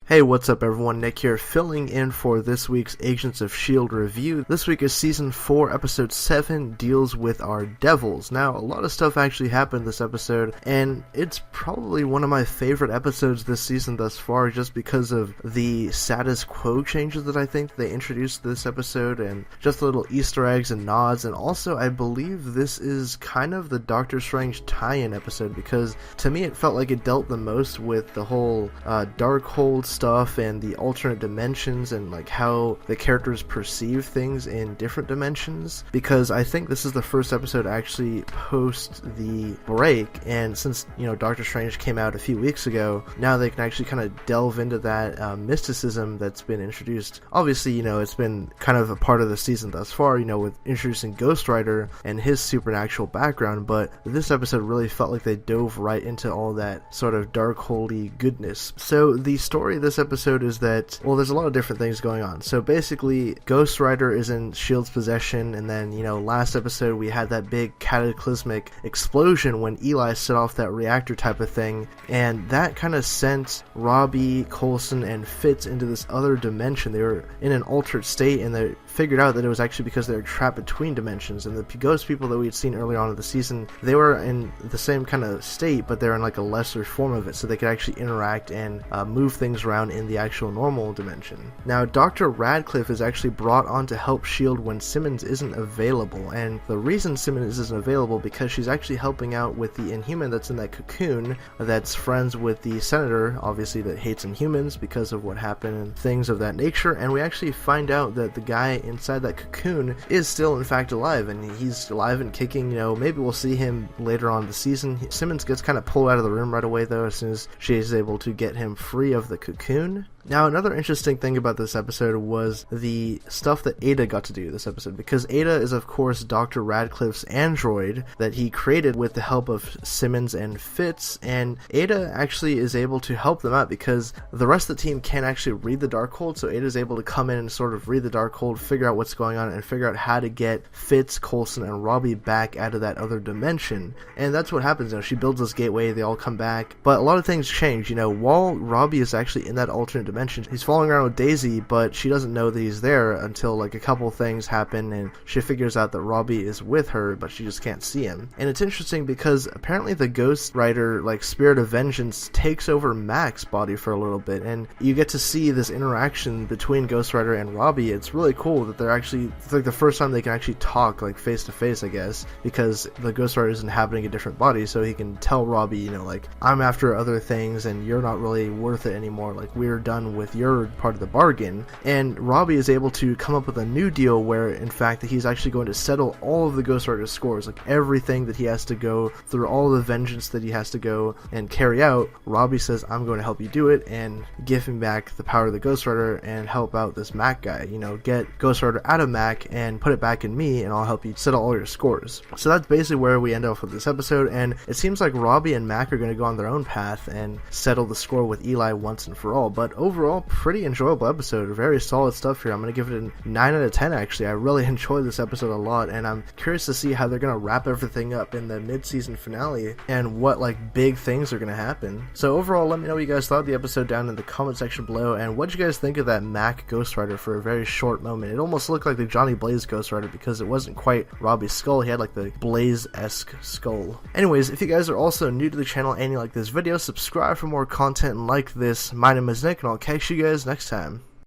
Hey, what's up everyone, Nick here, filling in for this week's Agents of S.H.I.E.L.D. review. This week is Season 4, Episode 7, deals with our Devils. Now, a lot of stuff actually happened this episode, and it's probably one of my favorite episodes this season thus far, just because of the status quo changes that I think they introduced this episode, and just the little Easter eggs and nods, and also I believe this is kind of the Doctor Strange tie-in episode, because to me it felt like it dealt the most with the whole Darkhold stuff and the alternate dimensions and like how the characters perceive things in different dimensions, because I think this is the first episode actually post the break, and since Doctor Strange came out a few weeks ago, now they can actually kind of delve into that mysticism that's been introduced. Obviously, it's been kind of a part of the season thus far, with introducing Ghost Rider and his supernatural background, but this episode really felt like they dove right into all that sort of Darkholdy goodness. So the story of this episode is that, well, there's a lot of different things going on. So basically, Ghost Rider is in S.H.I.E.L.D.'s possession, and then, last episode we had that big cataclysmic explosion when Eli set off that reactor type of thing, and that kind of sent Robbie, Coulson, and Fitz into this other dimension. They were in an altered state, and they figured out that it was actually because they were trapped between dimensions, and the ghost people that we had seen earlier on in the season, they were in the same kind of state, but they're in like a lesser form of it, so they could actually interact and move things around in the actual normal dimension. Now, Dr. Radcliffe is actually brought on to help S.H.I.E.L.D. when Simmons isn't available, and the reason Simmons isn't available because she's actually helping out with the Inhuman that's in that cocoon that's friends with the Senator, obviously, that hates Inhumans because of what happened and things of that nature, and we actually find out that the guy inside that cocoon is still in fact alive, and he's alive and kicking. Maybe we'll see him later on in the season. Simmons gets kind of pulled out of the room right away though, as soon as she is able to get him free of the cocoon. Now, another interesting thing about this episode was the stuff that Ada got to do this episode, because Ada is, of course, Dr. Radcliffe's android that he created with the help of Simmons and Fitz, and Ada actually is able to help them out because the rest of the team can't actually read the Darkhold, so Ada is able to come in and sort of read the Darkhold, figure out what's going on, and figure out how to get Fitz, Coulson, and Robbie back out of that other dimension. And that's what happens. She builds this gateway, they all come back, but a lot of things change. While Robbie is actually in that alternate dimension, he's following around with Daisy, but she doesn't know that he's there until like a couple things happen and she figures out that Robbie is with her, but she just can't see him. And it's interesting because apparently the Ghost Rider, like Spirit of Vengeance, takes over Mac's body for a little bit, and you get to see this interaction between Ghost Rider and Robbie. It's really cool that they're actually, it's like the first time they can actually talk like face to face, I guess, because the Ghost Rider is inhabiting a different body, so he can tell Robbie, like, I'm after other things and you're not really worth it anymore, like we're done with your part of the bargain. And Robbie is able to come up with a new deal where in fact he's actually going to settle all of the Ghost Rider's scores, like everything that he has to go through, all the vengeance that he has to go and carry out. Robbie says, I'm going to help you do it and give him back the power of the Ghost Rider and help out this Mac guy, get Ghost Rider out of Mac and put it back in me, and I'll help you settle all your scores. So that's basically where we end up with this episode, and it seems like Robbie and Mac are going to go on their own path and settle the score with Eli once and for all. But overall, pretty enjoyable episode, very solid stuff here. I'm going to give it a 9 out of 10 actually. I really enjoyed this episode a lot, and I'm curious to see how they're going to wrap everything up in the mid-season finale and what like big things are going to happen. So overall, let me know what you guys thought of the episode down in the comment section below, and what did you guys think of that Mac Ghost Rider for a very short moment. It almost looked like the Johnny Blaze Ghost Rider because it wasn't quite Robbie's skull, he had like the Blaze-esque skull. Anyways, if you guys are also new to the channel and you like this video, subscribe for more content like this. My name is Nick, and I'll catch you guys next time.